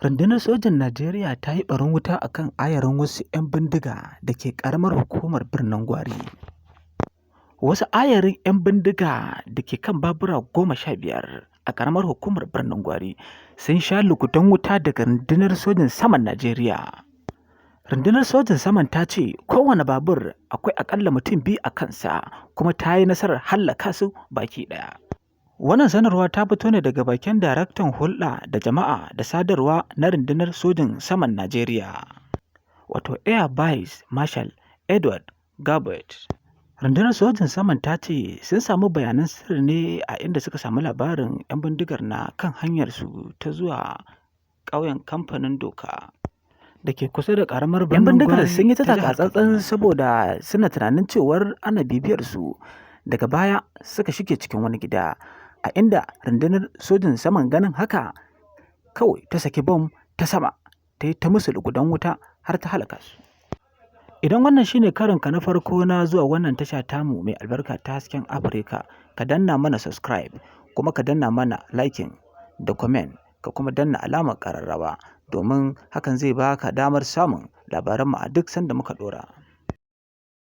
Rundunar Sojin Najeriya ta yi ɓarin wuta a kan ayarin wasu 'yan bindiga da ke ƙaramar hukumar Birnin Gwari. Wasu ayarin 'yan bindiga da ke kan babura 15 a ƙaramar hukumar Birnin Gwari sun sha lugudan wuta daga Rundunar Sojin Saman Najeriya. Rundunar Sojin Saman ta ce kowane babur akwai aƙalla mutum 2 a kansa kuma ta yi nasarar hallaka su baki ɗaya. Wannan sanarwa ta fito ne daga bakin daraktan hulɗa da jama'a da sadarwa na Rundunar Sojin Saman Najeriya, wato Air Vice Marshal Edward Gabet. Rundunar Sojin Saman ta ce sun samu bayanan sirri ne a inda suka samu labarin 'yan bindigar na kan hanyarsu ta zuwa ƙauyen Kamfanin Doka da ke kusa da ƙaramar Birnin Gwari. 'Yan bindigar sun yi ta taka-tsantsan saboda suna tunanin cewar ana bibiyar su. Daga baya suka shige cikin wani gida, a inda Rundunar Sojin Saman ganin haka kawai ta saki bom ta sama ta yi ta musu lugudan wuta har ta halaka su. Idan wannan shine karinka na farko na zuwa wannan tasha tamu mai albarka ta Hasken Afirka, ka danna mana subscribe kuma ka danna mana liking da comment, ka kuma danna alamar ƙararrawa domin hakan zai baka damar samun labaranmu a duk sanda muka ɗora.